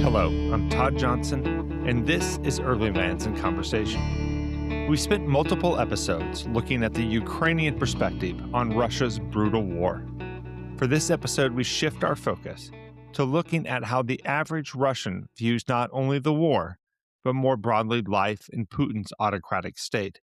Hello, I'm Todd Johnson, and this is Earlylands in Conversation. We spent multiple episodes looking at the Ukrainian perspective on Russia's brutal war. For this episode, we shift our focus to looking at how the average Russian views not only the war, but more broadly life in Putin's autocratic state.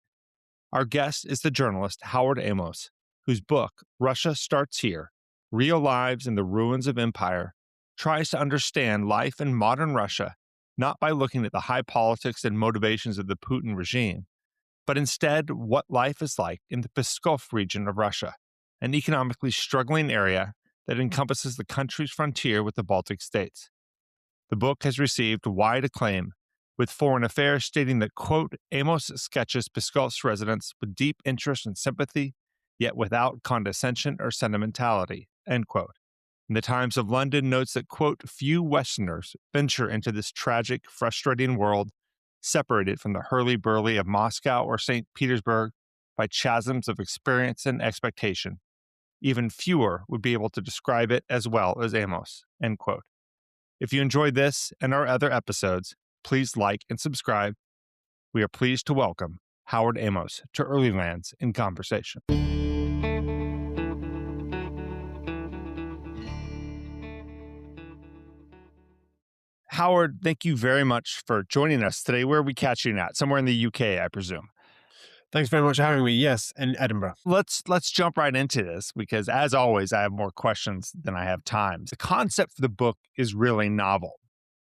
Our guest is the journalist Howard Amos, whose book, Russia Starts Here: Real Lives in the Ruins of Empire, tries to understand life in modern Russia, not by looking at the high politics and motivations of the Putin regime, but instead what life is like in the Pskov region of Russia, an economically struggling area that encompasses the country's frontier with the Baltic states. The book has received wide acclaim, with Foreign Affairs stating that, quote, Amos sketches Pskov's residents with deep interest and sympathy, yet without condescension or sentimentality, end quote. And the Times of London notes that, quote, few Westerners venture into this tragic, frustrating world, separated from the hurly-burly of Moscow or St. Petersburg by chasms of experience and expectation. Even fewer would be able to describe it as well as Amos, end quote. If you enjoyed this and our other episodes, please like and subscribe. We are pleased to welcome Howard Amos to Earlylands in Conversation. Howard, thank you very much for joining us today. Where are we catching at? Somewhere in the UK, I presume. Thanks very much for having me. Yes, in Edinburgh. Let's jump right into this because, as always, I have more questions than I have time. The concept for the book is really novel.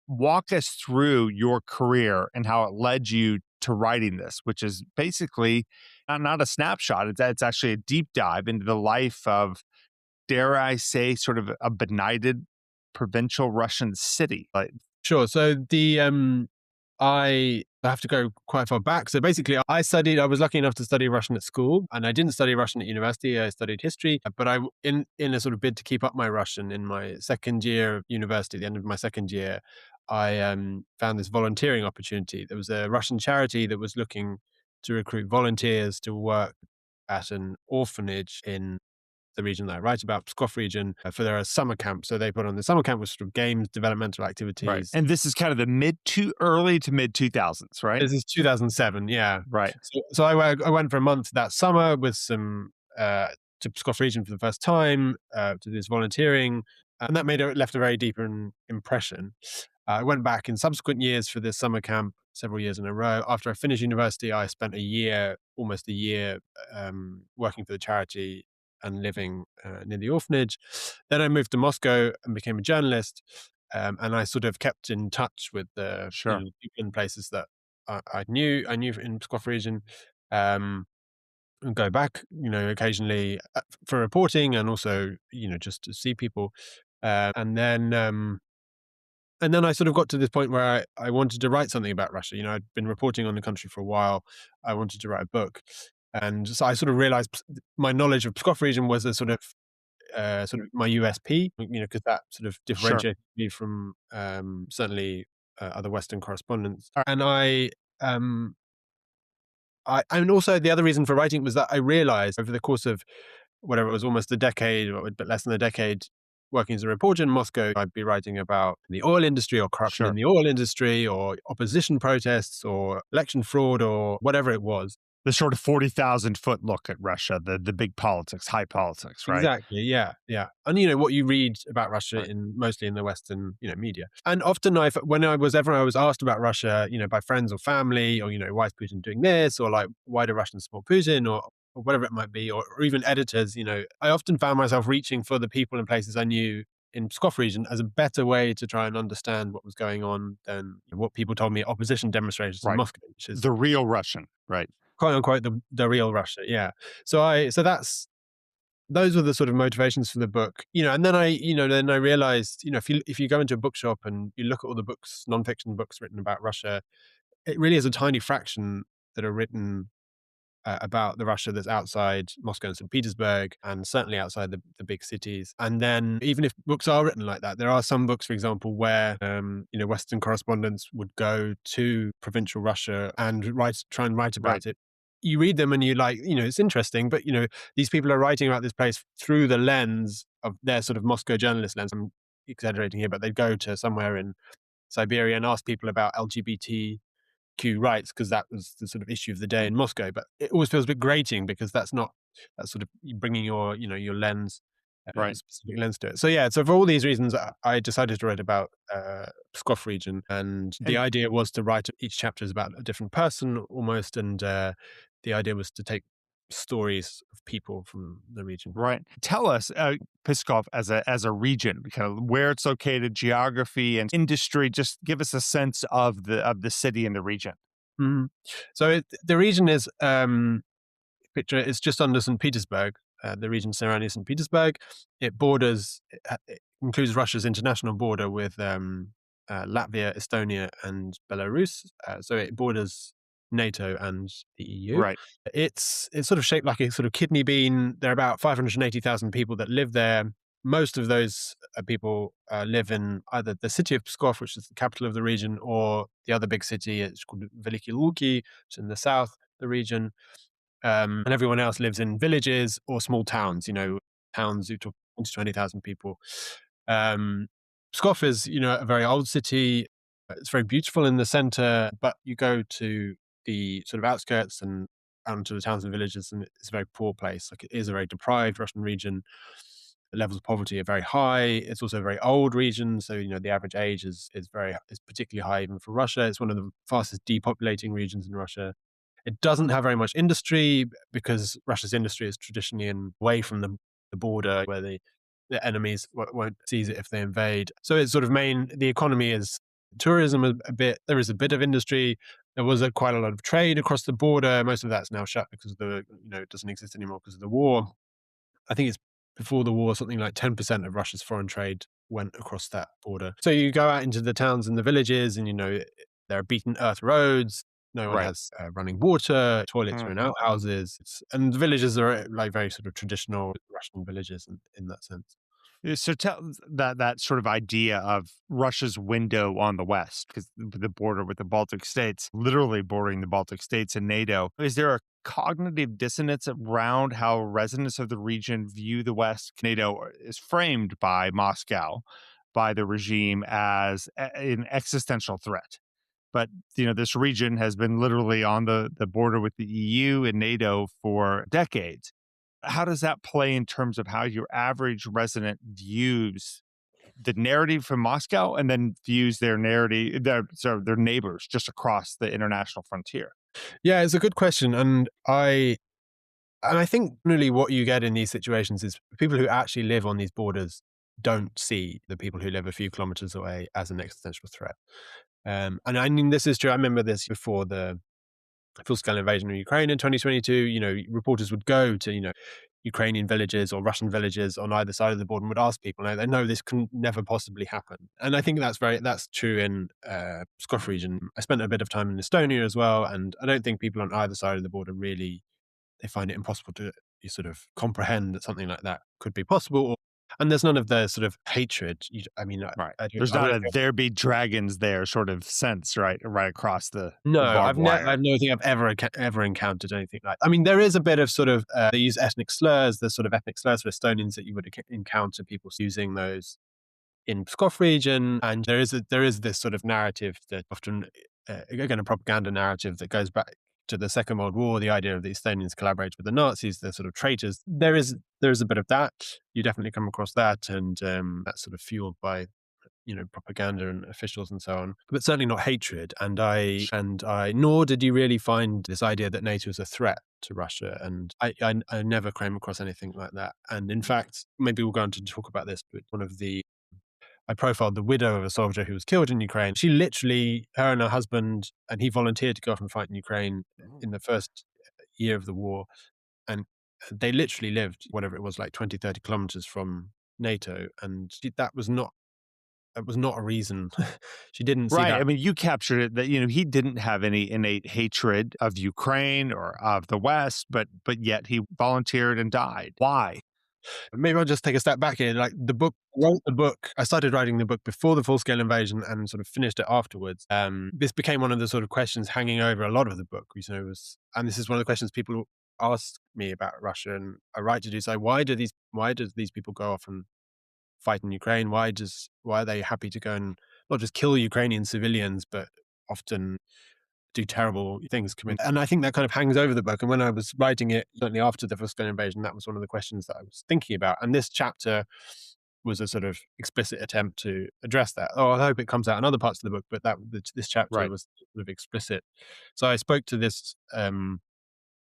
Walk us through your career and how it led you to writing this, which is basically not a snapshot. It's actually a deep dive into the life of, dare I say, sort of a benighted provincial Russian city. Sure. So I have to go quite far back. So basically, I was lucky enough to study Russian at school, and I didn't study Russian at university. I studied history, but in a sort of bid to keep up my Russian in my second year of university, at the end of my second year, I found this volunteering opportunity. There was a Russian charity that was looking to recruit volunteers to work at an orphanage in the region that I write about, Pskov region, for their summer camp. So they put on the summer camp with sort of games, developmental activities. Right. And this is kind of the early to mid 2000s, right? This is 2007, yeah. Right. So I went for a month that summer with some to Pskov region for the first time to do this volunteering, and that left a very deep impression. I went back in subsequent years for this summer camp, several years in a row. After I finished university, I spent almost a year, working for the charity and living near the orphanage. Then I moved to Moscow and became a journalist, and I sort of kept in touch with the people in places that I knew in Pskov region, and go back, occasionally for reporting and also, just to see people. And then I sort of got to this point where I wanted to write something about Russia. I'd been reporting on the country for a while. I wanted to write a book. And so I sort of realized my knowledge of Pskov region was a sort of my USP, because that sort of differentiated me from certainly other Western correspondents. And and also the other reason for writing was that I realized over the course of whatever it was, almost a decade, or a bit less than a decade, working as a reporter in Moscow, I'd be writing about the oil industry or corruption in the oil industry or opposition protests or election fraud or whatever it was. The sort of 40,000-foot look at Russia, the big politics, high politics, right? Exactly, yeah. And what you read about Russia mostly in the Western, media. And often whenever I was asked about Russia, by friends or family, or why is Putin doing this, or like why do Russians support Putin, or whatever it might be, or even editors, I often found myself reaching for the people and places I knew in Pskov region as a better way to try and understand what was going on than what people told me at opposition demonstrations in Moscow, which is the real Russian, right? Quote unquote the real Russia, yeah. So those were the sort of motivations for the book, and then I realized, if you go into a bookshop and you look at all the books, nonfiction books written about Russia, it really is a tiny fraction that are written about the Russia that's outside Moscow and St. Petersburg, and certainly outside the big cities. And then even if books are written like that, there are some books, for example, where Western correspondents would go to provincial Russia and try and write about it. You read them and you it's interesting, but these people are writing about this place through the lens of their sort of Moscow journalist lens. I'm exaggerating here, but they'd go to somewhere in Siberia and asked people about LGBTQ rights because that was the sort of issue of the day in Moscow. But it always feels a bit grating because that's sort of bringing your your lens, Right. specific lens to it. So yeah, so for all these reasons, I decided to write about Pskov region, and the And idea was to write each chapter is about a different person almost, and the idea was to take stories of people from the region. right. Tell us, Pskov as a region, kind of where it's located, geography and industry. Just give us a sense of the city and the region. Mhm. So the region is picture it's just under St. Petersburg, the region surrounding St. Petersburg. It includes Russia's international border with Latvia, Estonia, and Belarus. So it borders NATO and the EU. Right. It's sort of shaped like a sort of kidney bean. There are about 580,000 people that live there. Most of those people live in either the city of Pskov, which is the capital of the region, or the other big city. It's called Veliki Luki, which is in the south of the region. And everyone else lives in villages or small towns, towns who talk to 20,000 people. Um, Pskov is, a very old city. It's very beautiful in the center, but you go to the sort of outskirts and out into the towns and villages, and it's a very poor place. Like, it is a very deprived Russian region. The levels of poverty are very high. It's also a very old region, so the average age is particularly high even for Russia. It's one of the fastest depopulating regions in Russia. It doesn't have very much industry because Russia's industry is traditionally away from the border where the enemies won't seize it if they invade. So it's sort of the economy is tourism a bit. There is a bit of industry. There was quite a lot of trade across the border. Most of that's now shut because it doesn't exist anymore because of the war. I think it's before the war, something like 10% of Russia's foreign trade went across that border. So you go out into the towns and the villages, and there are beaten earth roads. No one Right. has running water. Toilets are in Mhm. outhouses, and the villages are like very sort of traditional Russian villages in that sense. So tell that sort of idea of Russia's window on the West, because the border with the Baltic states, literally bordering the Baltic states and NATO. Is there a cognitive dissonance around how residents of the region view the West? NATO is framed by Moscow, by the regime as an existential threat. But this region has been literally on the border with the EU and NATO for decades. How does that play in terms of how your average resident views the narrative from Moscow and then views their narrative, their neighbors just across the international frontier? Yeah, it's a good question, and I think really what you get in these situations is people who actually live on these borders don't see the people who live a few kilometers away as an existential threat. And I mean, this is true. I remember this before the full-scale invasion of Ukraine in 2022. Reporters would go to, Ukrainian villages or Russian villages on either side of the border and would ask people, and they know this can never possibly happen. And I think that's true in Pskov region. I spent a bit of time in Estonia as well, and I don't think people on either side of the border really they find it impossible to you sort of comprehend that something like that could be possible. And there's none of the sort of hatred. I mean, Right. I don't, There's I not wouldn't a there be dragons there sort of sense, right? Right across No, the barbed I wire. don't think I've ever encountered anything like. I mean, there is a bit of sort of they use ethnic slurs. There's sort of ethnic slurs for Estonians that you would encounter people using those in Pskov region, and there is this sort of narrative that often again a propaganda narrative that goes back to the Second World War. The idea of the Estonians collaborated with the Nazis, they're sort of traitors. There is a bit of that. You definitely come across that, and that's sort of fueled by propaganda and officials and so on, but certainly not hatred. And I nor did you really find this idea that NATO is a threat to Russia. And I never came across anything like that. And in fact, maybe we'll go on to talk about this, but I profiled the widow of a soldier who was killed in Ukraine. She literally, her and her husband, and he volunteered to go off and fight in Ukraine Oh. in the first year of the war. And they literally lived, whatever it was, like 20, 30 kilometers from NATO. And that was not a reason. She didn't see Right. that. I mean, you captured it that he didn't have any innate hatred of Ukraine or of the West, but yet he volunteered and died. Why? Maybe I'll just take a step back here. Like I wrote the book. I started writing the book before the full-scale invasion and sort of finished it afterwards. This became one of the sort of questions hanging over a lot of the book. And this is one of the questions people ask me about Russia, and I write to do so. Why does these people go off and fight in Ukraine? Why are they happy to go and not just kill Ukrainian civilians, but often do terrible things. And I think that kind of hangs over the book. And when I was writing it, certainly after the first invasion, that was one of the questions that I was thinking about. And this chapter was a sort of explicit attempt to address that. Oh, I hope it comes out in other parts of the book, but this chapter Right. was sort of explicit. So I spoke to this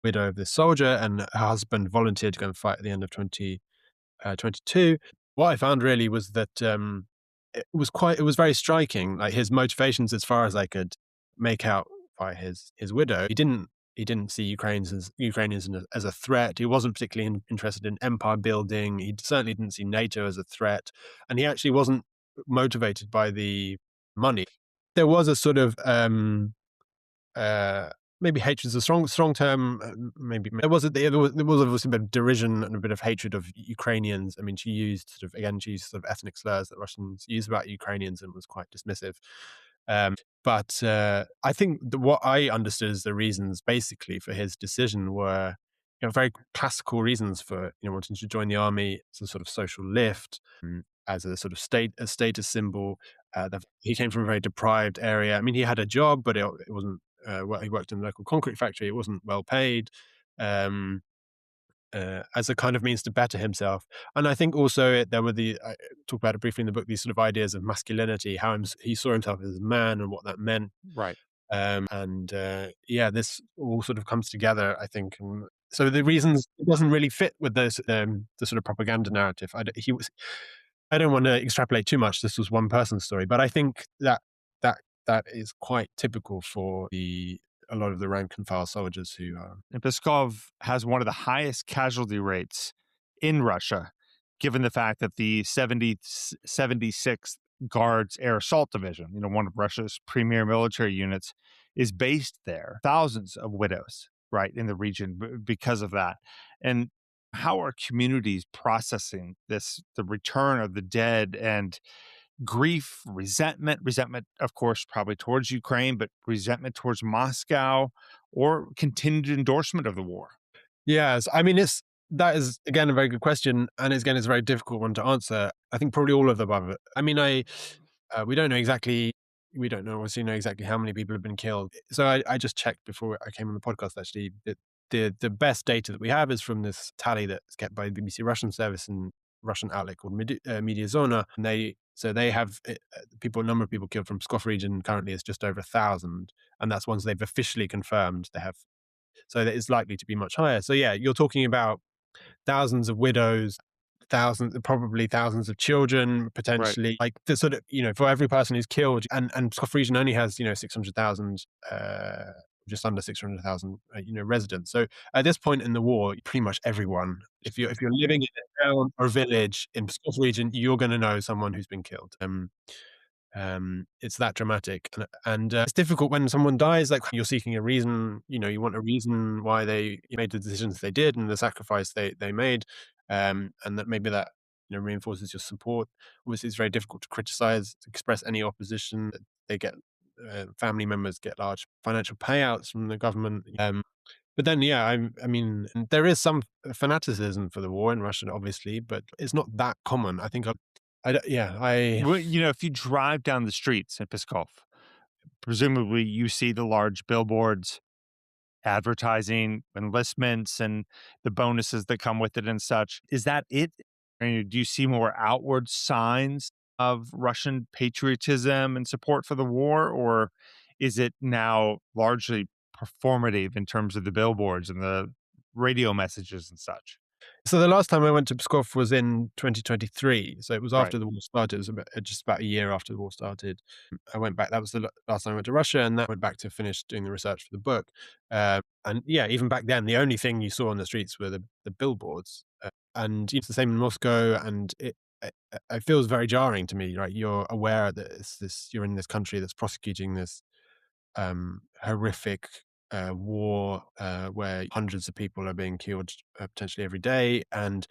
widow of this soldier, and her husband volunteered to go and fight at the end of 2022. What I found really was that it was very striking, like his motivations as far as I could make out by his widow. He didn't see Ukrainians as a threat. He wasn't particularly interested in empire building. He certainly didn't see NATO as a threat, and he actually wasn't motivated by the money. There was a sort of uh, maybe hatred is a strong term. Maybe there was obviously a bit of derision and a bit of hatred of Ukrainians. I mean, she used sort of ethnic slurs that Russians use about Ukrainians and was quite dismissive. But I think what I understood as the reasons basically for his decision were, very classical reasons for wanting to join the army. It's a sort of social lift, as a sort of status symbol. He came from a very deprived area. I mean, he had a job, but it wasn't. Well, he worked in a local concrete factory. It wasn't well paid. Um, as a kind of means to better himself. And I think also there were I talk about it briefly in the book, these sort of ideas of masculinity, how he saw himself as a man and what that meant. Right. And yeah, this all sort of comes together, I think. So the reasons it doesn't really fit with the sort of propaganda narrative. I don't want to extrapolate too much. This was one person's story, but I think that that is quite typical for a lot of the rank and file soldiers who are. And Peskov has one of the highest casualty rates in Russia, given the fact that the 76th Guards Air Assault Division, one of Russia's premier military units, is based there. Thousands of widows, right, in the region because of that. And how are communities processing the return of the dead, and grief, resentment, of course, probably towards Ukraine, but resentment towards Moscow, or continued endorsement of the war? Yes, I mean that is again a very good question, and it's a very difficult one to answer. I think probably all of the above. I mean, we don't know exactly. We don't know obviously know exactly how many people have been killed. So I just checked before I came on the podcast. Actually, that the best data that we have is from this tally that's kept by the BBC Russian service and Russian outlet called Media Zona, and they have number of people killed from Pskov region currently is just over 1,000, and that's ones they've officially confirmed. They have so that it's likely to be much higher. So yeah, you're talking about thousands of widows, probably thousands of children, Right. potentially. Like the sort of for every person who's killed, and Scotland region only has 600,000, just under 600,000, residents. So at this point in the war, pretty much everyone, if you're living in a town or village in Scotland region, you're going to know someone who's been killed. It's that dramatic, and it's difficult when someone dies. Like you're seeking a reason, you want a reason why they made the decisions they did and the sacrifice they made, and that maybe that reinforces your support. Obviously, it's very difficult to criticize, to express any opposition. They get family members get large financial payouts from the government. But then, yeah, I mean, there is some fanaticism for the war in Russia, obviously, but it's not that common. I think I Well, if you drive down the streets in Pskov, presumably you see the large billboards advertising enlistments and the bonuses that come with it and such. Is that it? I mean, do you see more outward signs of Russian patriotism and support for the war, or is it now largely performative in terms of the billboards and the radio messages and such? So the last time I went to Pskov was in 2023. So it was Right. after the war started. It was just about a year after the war started. I went back. That was the last time I went to Russia, and that went back to finish doing the research for the book. And yeah, even back then, the only thing you saw on the streets were the billboards. And it's the same in Moscow, and it feels very jarring to me. Right, you're aware that you're in this country that's prosecuting this horrific war where hundreds of people are being killed potentially every day, and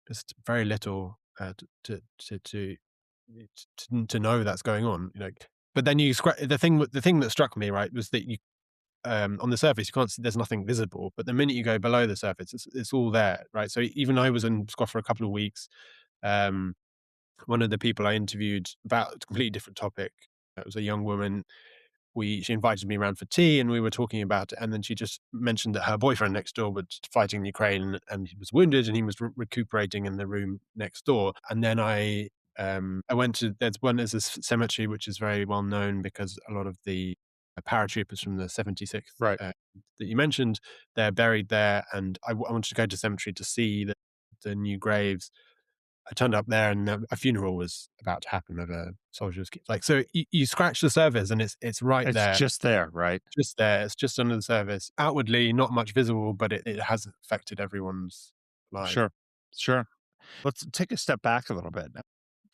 just very little to know that's going on. But then the thing that struck me, right, was that you on the surface you can't see, there's nothing visible, but the minute you go below the surface, it's all there, right? So even I was in Scotland for a couple of weeks. Um, one of the people I interviewed about a completely different topic. It was a young woman. She invited me around for tea, and we were talking about it. And then she just mentioned that her boyfriend next door was fighting in Ukraine, and he was wounded, and he was recuperating in the room next door. And then I went to there's this cemetery which is very well known because a lot of the paratroopers from the 76th Right. that you mentioned, they're buried there. And I wanted to go to the cemetery to see the new graves. I turned up there, and a funeral was about to happen of a soldier's kid. Like, so you scratch the surface, and it's right It's there, just there, right? just there. It's just under the surface. Outwardly, not much visible, but it has affected everyone's lives. Sure. Sure. Let's take a step back a little bit.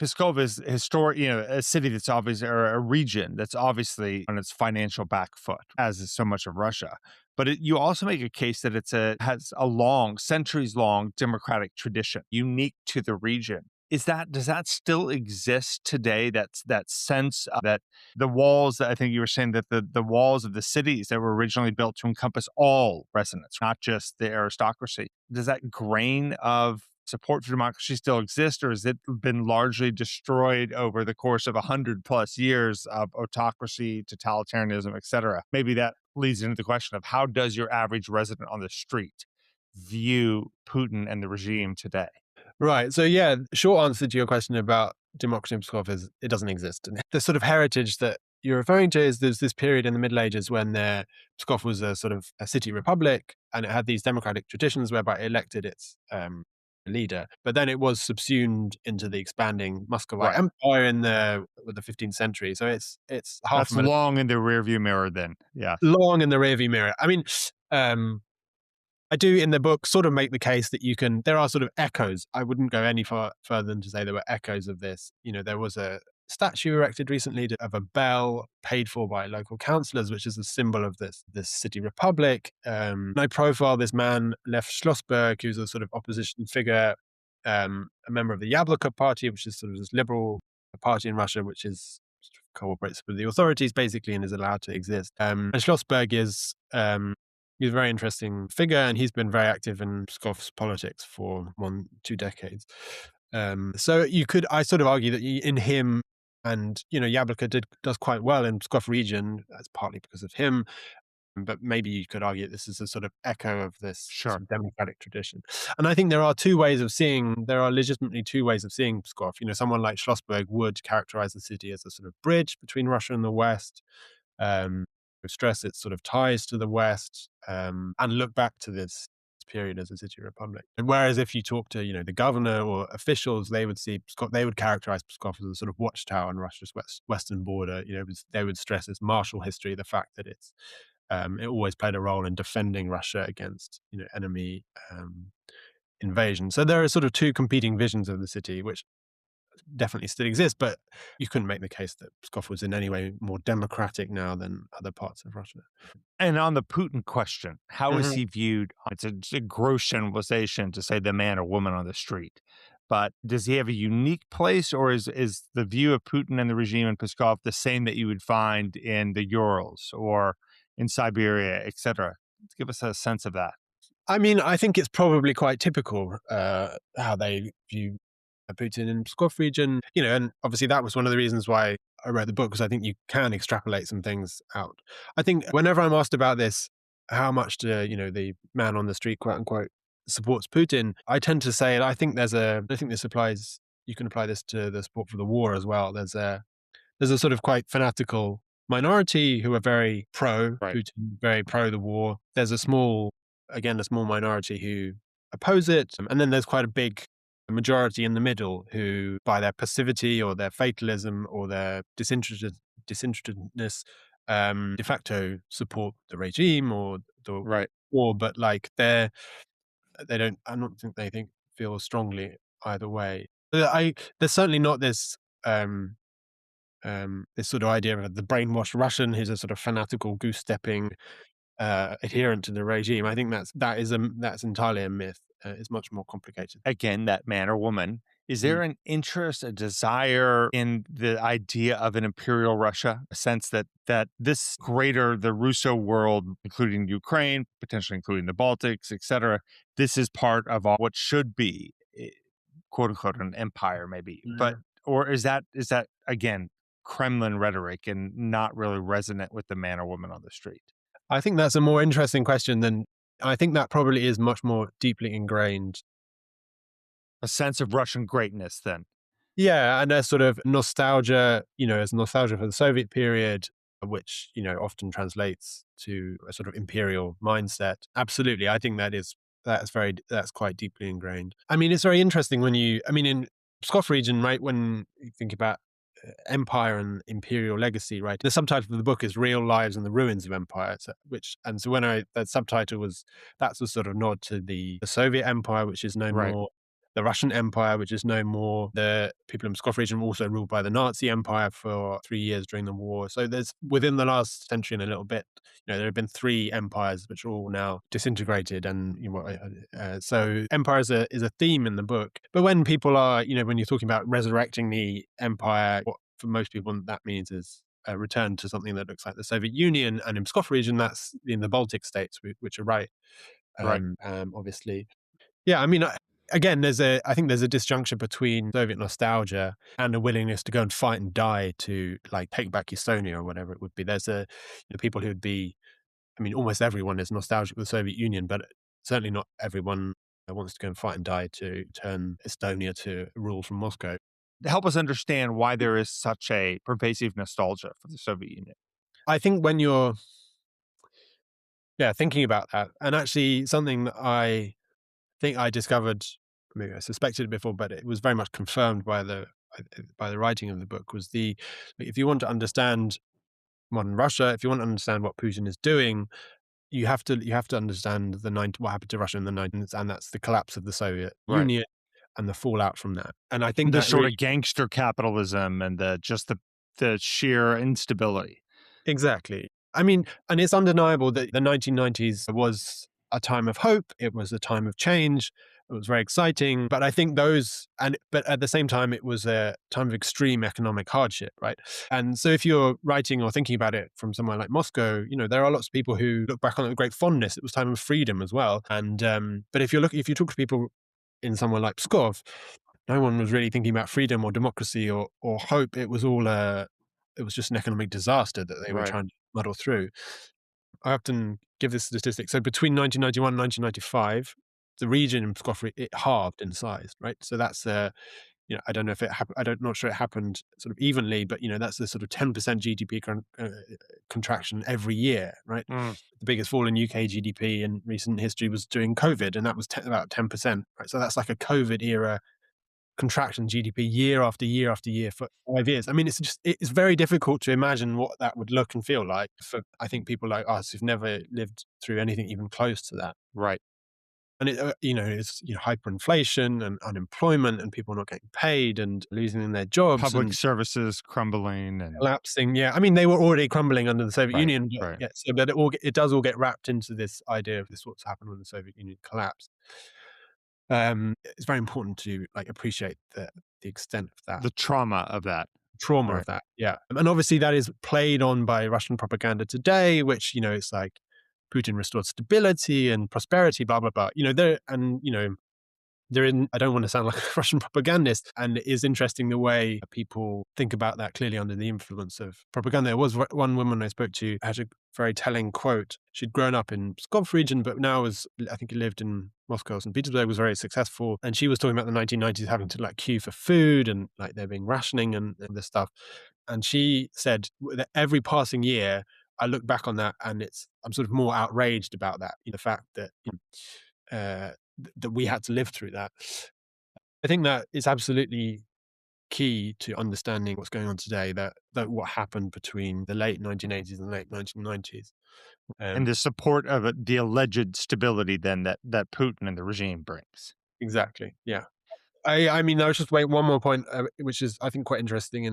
Pskov is historic, a city that's obviously, or a region that's obviously on its financial back foot, as is so much of Russia. But you also make a case that has a long, centuries long democratic tradition unique to the region. Does that still exist today? That sense of that the walls that I think you were saying that the walls of the cities that were originally built to encompass all residents, not just the aristocracy. Does that grain of support for democracy still exist, or has it been largely destroyed over the course of 100+ years of autocracy, totalitarianism, et cetera? Maybe that leads into the question of how does your average resident on the street view Putin and the regime today? Right. So yeah, short answer to your question about democracy in Pskov is it doesn't exist. And the sort of heritage that you're referring to is there's this period in the Middle Ages when Pskov was a sort of a city republic, and it had these democratic traditions whereby it elected its leader. But then it was subsumed into the expanding Muscovite Right. Empire in the 15th century. So it's half a That's millennium long in the rearview mirror then. Yeah. long in the rearview mirror. I mean, um, I do in the book sort of make the case that there are sort of echoes. I wouldn't go any further than to say there were echoes of this. There was a statue erected recently of a bell paid for by local councillors, which is a symbol of this city republic. I profile this man, Lev Schlossberg, who's a sort of opposition figure, a member of the Yabloko party, which is sort of this liberal party in Russia, which is sort of cooperates with the authorities basically and is allowed to exist. And Schlossberg is he's a very interesting figure, and he's been very active in Pskov's politics for 2 decades. So I sort of argue that in him, and Yabloko does quite well in Pskov region. That's partly because of him, but maybe you could argue this is a sort of echo of this sort Sure. of democratic tradition. And I think there are legitimately two ways of seeing Pskov. Someone like Schlossberg would characterize the city as a sort of bridge between Russia and the West, um, stress its sort of ties to the West, and look back to this period as a city republic. And whereas if you talk to the governor or officials, they would characterize Pskov as a sort of watchtower on Russia's western border. They would stress its martial history, the fact that it always played a role in defending Russia against enemy invasion. So there are sort of two competing visions of the city, which definitely still exist, but you couldn't make the case that Pskov was in any way more democratic now than other parts of Russia. And on the Putin question, how is Mhm. he viewed? It's a gross generalization to say the man or woman on the street. But does he have a unique place, or is the view of Putin and the regime in Pskov the same that you would find in the Urals or in Siberia, et cetera? Give us a sense of that. I mean, I think it's probably quite typical how they view Putin in Pskov region, and obviously that was one of the reasons why I wrote the book, because I think you can extrapolate some things out. I think whenever I'm asked about this, how much the man on the street, quote unquote, supports Putin, I tend to say, and I think this applies. You can apply this to the support for the war as well. There's a sort of quite fanatical minority who are very pro Right. Putin, very pro the war. There's a small minority who oppose it. And then there's quite a big majority in the middle who, by their passivity or their fatalism or their disinterestedness, de facto support the regime or the Right. war. But they don't, I don't think they feel strongly either way. There's certainly not um, this sort of idea of the brainwashed Russian who's a sort of fanatical goose stepping adherent to the regime. I think that's entirely a myth. It's much more complicated. Again, that man or woman, is Mm. there an interest, a desire in the idea of an imperial Russia, a sense that this greater, the Russo world, including Ukraine, potentially including the Baltics, et cetera, this is part of what should be, quote unquote, an empire, maybe. But Yeah. or is that again Kremlin rhetoric and not really resonant with the man or woman on the street? I think that's a more interesting question than I think that probably is much more deeply ingrained. A sense of Russian greatness, then. Yeah, and a sort of nostalgia, as nostalgia for the Soviet period, which, often translates to a sort of imperial mindset. Absolutely. I think that's quite deeply ingrained. I mean, it's very interesting in Pskov region, right, when you think about empire and imperial legacy, right? The subtitle of the book is Real Lives and the Ruins of Empire, so when that subtitle that's a sort of nod to the Soviet Empire, which is no Right. more, the Russian Empire, which is no more. The people in Pskov region were also ruled by the Nazi Empire for 3 years during the war. So there's within the last century and a little bit, there have been three empires which are all now disintegrated, and so empire is a theme in the book. But when people are, when you're talking about resurrecting the empire, what for most people that means is a return to something that looks like the Soviet Union, and in Pskov region, that's in the Baltic states, which are right, Right. obviously. Yeah, I mean, again, I think there's a disjuncture between Soviet nostalgia and a willingness to go and fight and die to like take back Estonia or whatever it would be. There's people who would be, I mean, almost everyone is nostalgic for the Soviet Union, but certainly not everyone wants to go and fight and die to turn Estonia to rule from Moscow. Help us understand why there is such a pervasive nostalgia for the Soviet Union. I think when you're, yeah, thinking about that, and actually something that I think I discovered, maybe I suspected it before, but it was very much confirmed by the writing of the book, was if you want to understand modern Russia, if you want to understand what Putin is doing, you have to understand what happened to Russia in the 19th, and that's the collapse of the Soviet Right. Union and the fallout from that. And I think The that sort really of gangster capitalism and the sheer instability. exactly. I mean, and it's undeniable that the 1990s was a time of hope. It was a time of change. It was very exciting. But I think but at the same time, it was a time of extreme economic hardship, right? And so if you're writing or thinking about it from somewhere like Moscow, there are lots of people who look back on it with great fondness. It was a time of freedom as well. And, but if you talk to people in somewhere like Pskov, no one was really thinking about freedom or democracy or hope. It was just an economic disaster that they were Right. trying to muddle through. I often give this statistic. So between 1991 and 1995, the region in Pskov, it halved in size, right? So that's I don't know if it happened. I'm not sure it happened sort of evenly, but that's a sort of 10% GDP contraction every year, right? Mm. The biggest fall in UK GDP in recent history was during COVID, and that was about 10%, right? So that's like a COVID era contraction GDP year after year after year for 5 years. I mean, it's very difficult to imagine what that would look and feel like for, I think, people like us who've never lived through anything even close to that. Right. And it's hyperinflation and unemployment and people not getting paid and losing their jobs Public and services crumbling and collapsing. Yeah, I mean, they were already crumbling under the Soviet right. Union, but Right. yeah, but it does all get wrapped into this idea of this what's happened when the Soviet Union collapsed. It's very important to like appreciate the extent of that The trauma of that. trauma of Right. that. Yeah. And obviously that is played on by Russian propaganda today, which, it's like Putin restored stability and prosperity, blah, blah, blah. I don't want to sound like a Russian propagandist, and it is interesting the way people think about that clearly under the influence of propaganda. There was one woman I spoke to had a very telling quote. She'd grown up in Pskov region, but now I think, lived in Moscow. St. Petersburg, was very successful. And she was talking about the 1990s having to like queue for food and like there being rationing and this stuff. And she said that every passing year, I look back on that and I'm sort of more outraged about that. The fact that, that we had to live through that. I think that is absolutely key to understanding what's going on today, that what happened between the late 1980s and the late 1990s. And Um, the support of the alleged stability then that Putin and the regime brings. exactly. Yeah. I mean, I was just wait one more point, which is I think quite interesting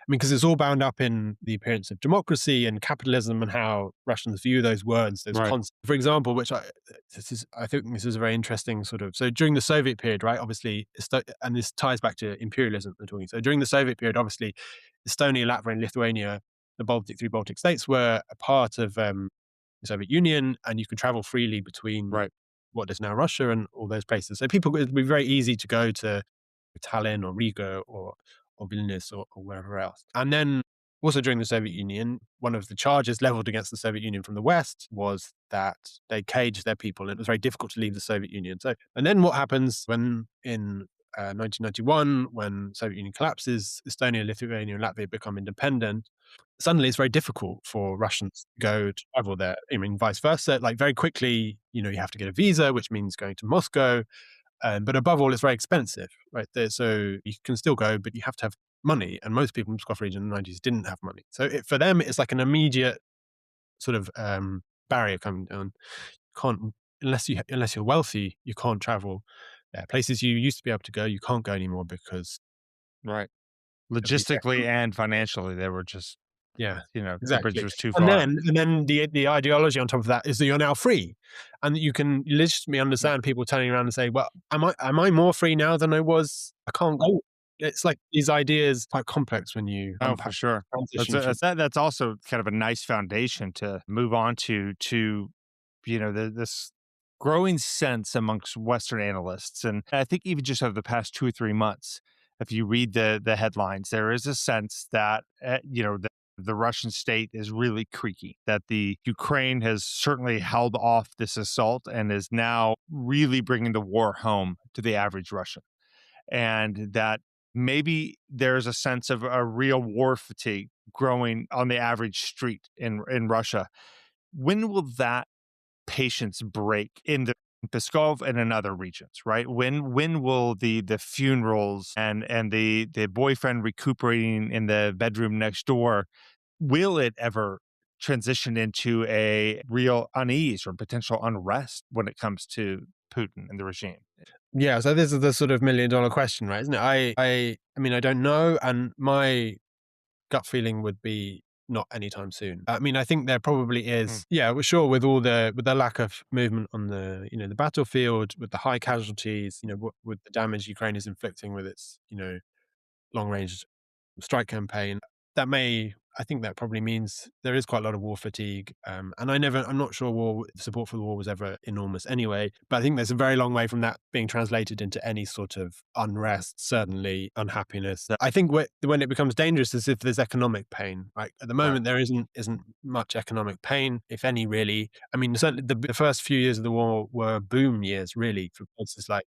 because it's all bound up in the appearance of democracy and capitalism and how Russians view those words, those Right. concepts. For example, I think this is a very interesting so during the Soviet period, right? Obviously, and this ties back to imperialism we're talking. So during the Soviet period, obviously, Estonia, Latvia, and Lithuania, three Baltic states, were a part of the Soviet Union, and you could travel freely between Right. what is now Russia and all those places. So it would be very easy to go to Tallinn or Riga or Vilnius or wherever else. And then also during the Soviet Union, one of the charges leveled against the Soviet Union from the West was that they caged their people, and it was very difficult to leave the Soviet Union. So, and then what happens when in 1991, when Soviet Union collapses, Estonia, Lithuania, and Latvia become independent. Suddenly, it's very difficult for Russians to go to travel there. I mean, vice versa. Like very quickly, you have to get a visa, which means going to Moscow. But above all, it's very expensive, right? So you can still go, but you have to have money. And most people in the Moscow region in the 90s didn't have money. So for them, it's like an immediate sort of barrier coming down. Can't unless you're wealthy, you can't travel. Places you used to be able to go, you can't go anymore because Right. of the Logistically and financially, they were just, yeah, the bridge exactly. was too And far. then the ideology on top of that is that you're now free, and that you can legitimately understand people turning around and say, "Well, am I more free now than I was? I can't go." It's like these ideas quite complex when you Oh, for unpack sure. transition from That's also kind of a nice foundation to move on to this growing sense amongst Western analysts, and I think even just over the past 2 or 3 months, if you read the headlines, there is a sense that the Russian state is really creaky. That the Ukraine has certainly held off this assault and is now really bringing the war home to the average Russian, and that maybe there's a sense of a real war fatigue growing on the average street in Russia. When will that patience break in the Pskov and in other regions, right? When will the funerals and the boyfriend recuperating in the bedroom next door, will it ever transition into a real unease or potential unrest when it comes to Putin and the regime? yeah. So this is the sort of $1 million question, right? Isn't it? I mean, I don't know, and my gut feeling would be not anytime soon. I mean, I think there probably Mm, is. Yeah, we're sure with the lack of movement on the battlefield, with the high casualties, with the damage Ukraine is inflicting with its long range strike campaign. I think that probably means there is quite a lot of war fatigue. And I'm not sure support for the war was ever enormous anyway, but I think there's a very long way from that being translated into any sort of unrest, certainly unhappiness. I think when it becomes dangerous is if there's economic pain. Right at the right. moment, there isn't much economic pain, if any, really. I mean, certainly the first few years of the war were boom years, really, for places like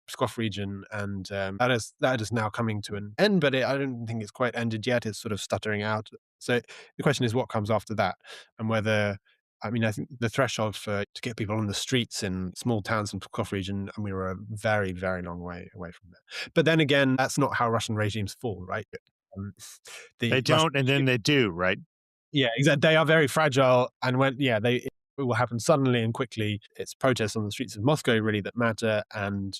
Pskov region, and that is now coming to an end, but I don't think it's quite ended yet. It's sort of stuttering out. So the question is what comes after that, and whether I mean, I think the threshold to get people on the streets in small towns in Pskov region, and we were a very, very long way away from that. But then again, that's not how Russian regimes fall, right? Um, They the Russian don't, and then they do, right? yeah, exactly. They are very fragile, and it will happen suddenly and quickly. It's protests on the streets of Moscow really that matter, and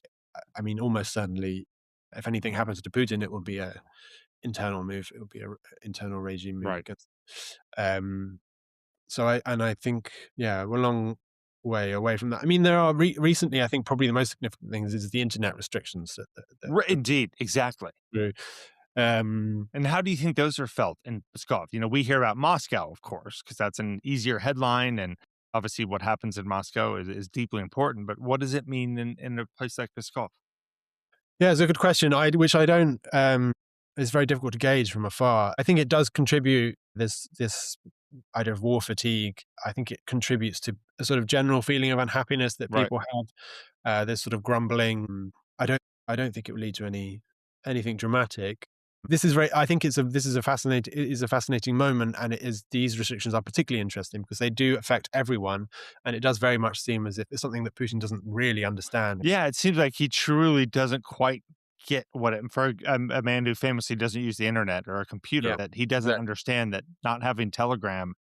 I mean, almost certainly, if anything happens to Putin, it will be a internal move. It will be a internal regime move Right. against. Um, I think we're a long way away from that. I mean, there are recently, I think probably the most significant things is the internet restrictions that Indeed, exactly. through. Um, And how do you think those are felt in Pskov? We hear about Moscow, of course, because that's an easier headline. And obviously, what happens in Moscow is deeply important. But what does it mean in a place like Pskov? Yeah, it's a good question. Which I don't. It's very difficult to gauge from afar. I think it does contribute this idea of war fatigue. I think it contributes to a sort of general feeling of unhappiness that Right. people have. There's sort of grumbling. I don't think it will lead to anything dramatic. This is very. I think it is a fascinating moment, and these restrictions are particularly interesting because they do affect everyone, and it does very much seem as if it's something that Putin doesn't really understand. Yeah, it seems like he truly doesn't quite get what it for a man who famously doesn't use the internet or a computer, Yeah, that he doesn't exactly. understand that not having Telegram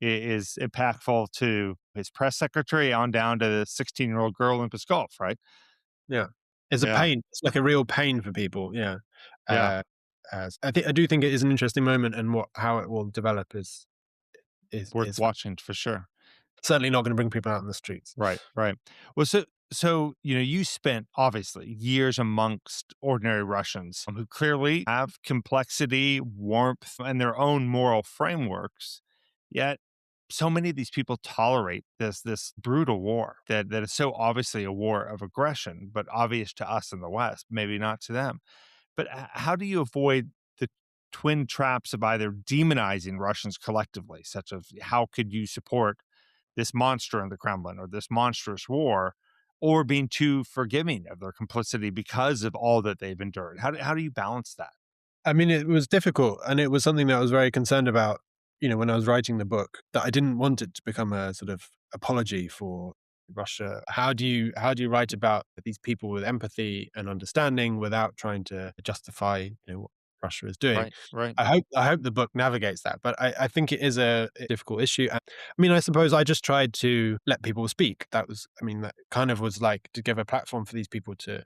is impactful to his press secretary on down to the 16-year-old girl in Pskov, right? Yeah. It's a Yeah. pain. It's like a real pain for people, yeah. Yeah. Uh, I do think it is an interesting moment, and how it will develop Worth is watching for sure. certainly not gonna bring people out in the streets. Right, right. Well, so you spent obviously years amongst ordinary Russians who clearly have complexity, warmth, and their own moral frameworks. Yet so many of these people tolerate this brutal war that is so obviously a war of aggression, but obvious to us in the West, maybe not to them. But how do you avoid the twin traps of either demonizing Russians collectively, such as how could you support this monster in the Kremlin or this monstrous war, or being too forgiving of their complicity because of all that they've endured? How do you balance that? I mean, it was difficult, and it was something that I was very concerned about, when I was writing the book, that I didn't want it to become a sort of apology for Russia. How do you write about these people with empathy and understanding without trying to justify, what Russia is doing? Right, right, I hope the book navigates that, but I think it is a difficult issue. I mean, I suppose I just tried to let people speak. That kind of was like to give a platform for these people to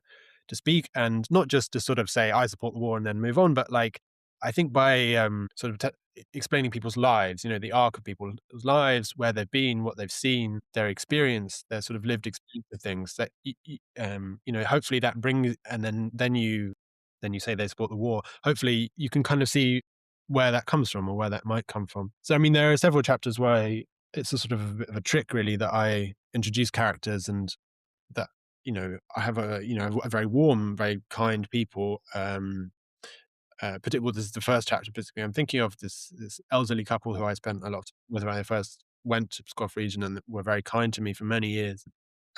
speak, and not just to sort of say I support the war and then move on, but like I think by sort of explaining people's lives, the arc of people's lives, where they've been, what they've seen, their experience, their sort of lived experience of things. That hopefully that brings, and then you say they support the war. Hopefully, you can kind of see where that comes from or where that might come from. So, I mean, there are several chapters where it's a sort of a bit of a trick, really, that I introduce characters and that I have a very warm, very kind people. Particularly, this is the first chapter. Basically, I'm thinking of this elderly couple who I spent a lot with when I first went to Pskov region, and were very kind to me for many years.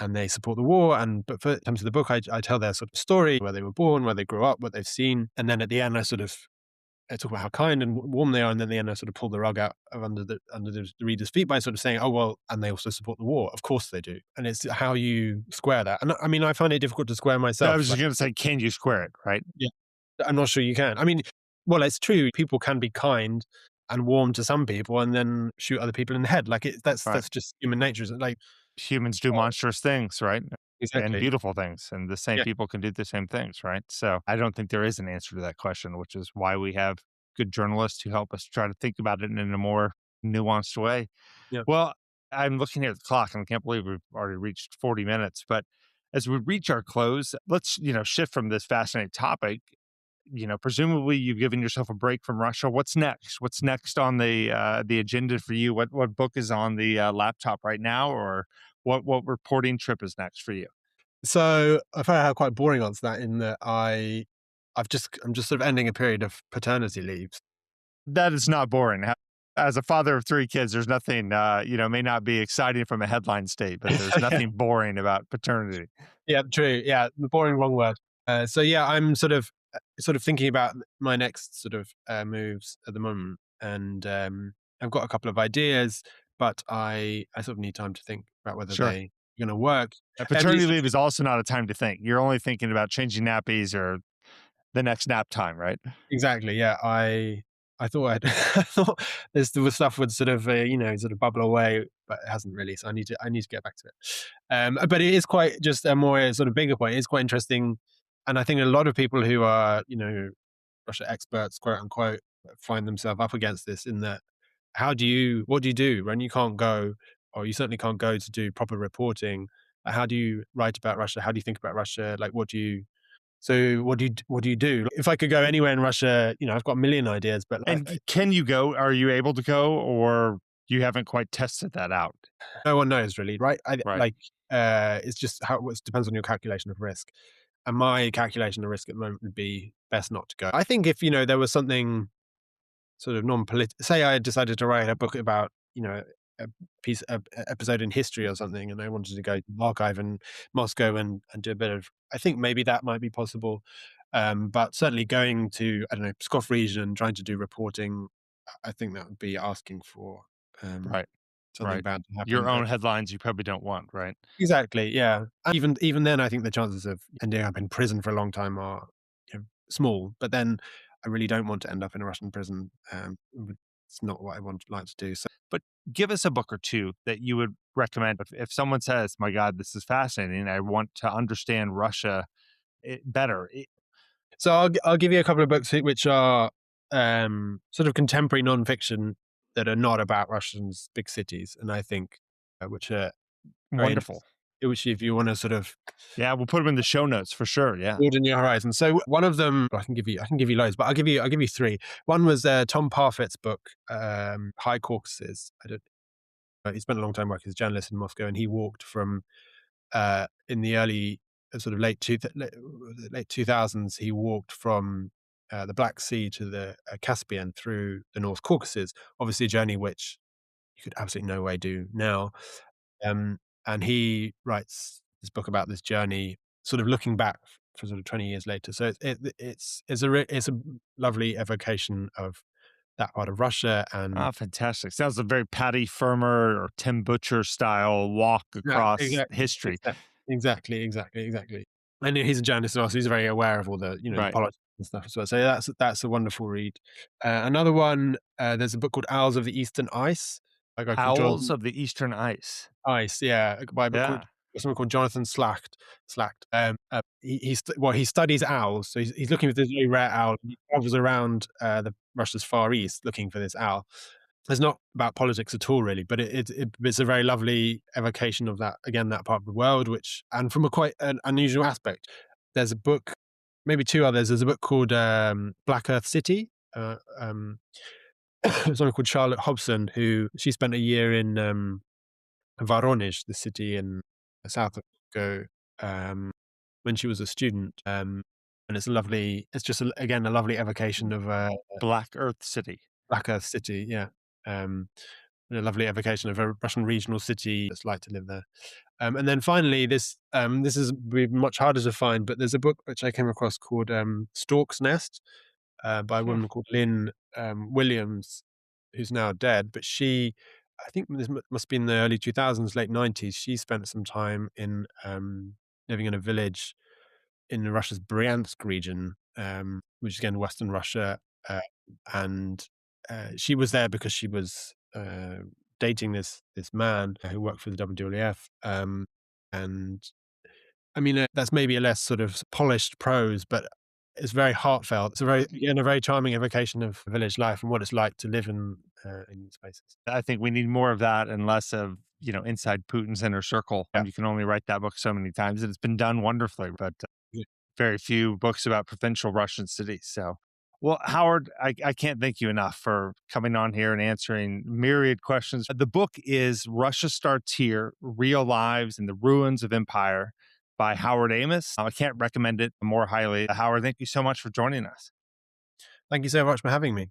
And they support the war. But for in terms of the book, I tell their sort of story, where they were born, where they grew up, what they've seen, and then at the end, I talk about how kind and warm they are, and then at the end, I sort of pull the rug out of under the reader's feet by sort of saying, "Oh well," and they also support the war. Of course they do, and it's how you square that. And I mean, I find it difficult to square I myself. was just going to say, can you square it? Right, Yeah. I'm not sure you can. I mean, well, it's true. People can be kind and warm to some people, and then shoot other people in the head. Like that's right. that's just human nature, isn't it? Like, Humans do monstrous things, right? And exactly. beautiful things, and the same Yeah. people can do the same things, right? So I don't think there is an answer to that question, which is why we have good journalists who help us try to think about it in a more nuanced way. Yeah. Well, I'm looking at the clock and I can't believe we've already reached 40 minutes. But as we reach our close, let's, shift from this fascinating topic. Presumably you've given yourself a break from Russia. What's next? What's next on the agenda for you? What book is on the laptop right now, or what reporting trip is next for you? So I found out quite boring answer that in that I'm just sort of ending a period of paternity leave. That is not boring. As a father of three kids, there's nothing, may not be exciting from a headline state, but there's Yeah. nothing boring about paternity. Yeah, true. Yeah, the boring wrong word. So yeah, I'm sort of thinking about my next sort of moves at the moment, and I've got a couple of ideas, but I sort of need time to think about whether Sure. they are going to work. And Paternity these leave is also not a time to think. You're only thinking about changing nappies or the next nap time, right? exactly, yeah. I thought I thought the stuff would sort of sort of bubble away, but it hasn't really. So I need to get back to it. But it is quite just a more sort of bigger point. It's quite interesting, and I think a lot of people who are Russia experts, quote unquote, find themselves up against this. In that, what do you do when you can't go, or you certainly can't go to do proper reporting? How do you write about Russia? How do you think about Russia? Like, what do you do? If I could go anywhere in Russia, I've got a million ideas, but And can you go? Are you able to go, or you haven't quite tested that out? no one knows really, right? Right. It's just how it depends on your calculation of risk. And my calculation of risk at the moment would be best not to go. I think if there was something sort of non-political, say I decided to write a book about a episode in history or something, and I wanted to go to the archive in Moscow and do a bit of, I think maybe that might be possible. But certainly going to, I don't know, Pskov region and trying to do reporting, I think that would be asking for um, Right. something Right. bad to Your happen. own headlines you probably don't want, right? Exactly, yeah. And even then, I think the chances of ending up in prison for a long time are small. But then, I really don't want to end up in a Russian prison. It's not what I want like to do. So, But give us a book or two that you would recommend if someone says, "My God, this is fascinating. I want to understand Russia better." I'll give you a couple of books which are sort of contemporary nonfiction that are not about Russians' big cities, and I think which are very Wonderful. interesting. Which, if you want to sort of Yeah, we'll put them in the show notes for sure. Yeah. broaden your horizon. So one of them, I can give you loads, but I'll give you three. One was Tom Parfit's book, High Caucasus. I don't. He spent a long time working as a journalist in Moscow, and he walked from in the early sort of late 2000s. He walked from the Black Sea to the Caspian through the North Caucasus. Obviously, a journey which you could absolutely no way do now. Um, and he writes this book about this journey, sort of looking back for sort of 20 years later. So it's a lovely evocation of that part of Russia. And Ah, fantastic. Sounds a very Patty Firmer or Tim Butcher style walk yeah, across history. exactly. And he's a journalist as well, so he's very aware of all the, the Right. politics and stuff as well. So that's a wonderful read. Another one, there's a book called Owls of the Eastern Ice, a guy called Owls Jonathan of the Eastern Ice. Ice, yeah, by a book called Yeah. someone called Jonathan Slacked. He studies owls, so he's looking for this very rare owl. He travels around the Russia's Far East looking for this owl. It's not about politics at all, really, but it's a very lovely evocation of that, again, that part of the world, which, and from a quite an unusual aspect. There's a book, maybe two others. There's a book called Black Earth City. Someone called Charlotte Hobson, who she spent a year in Voronezh, the city in the south of Moscow, when she was a student. And it's a lovely, it's just again a lovely evocation of Black Earth City. Black Earth City, yeah. And a lovely evocation of a Russian regional city. It's like to live there. And then finally, this is much harder to find, but there's a book which I came across called Stork's Nest by a Hmm. woman called Lynn Williams, who's now dead. But she, I think this must be in the early 2000s, late 90s. She spent some time in living in a village in Russia's Bryansk region, which is again Western Russia, uh, and she was there because she was dating this man who worked for the WWF, and I mean that's maybe a less sort of polished prose, but it's very heartfelt. It's a very charming evocation of village life and what it's like to live in these spaces. I think we need more of that and less of, inside Putin's inner circle. Yeah. You can only write that book so many times, and it's been done wonderfully, but Yeah. very few books about provincial Russian cities. So, well, Howard, I can't thank you enough for coming on here and answering myriad questions. The book is Russia Starts Here: Real Lives in the Ruins of Empire by Howard Amos. I can't recommend it more highly. Howard, thank you so much for joining us. Thank you so much for having me.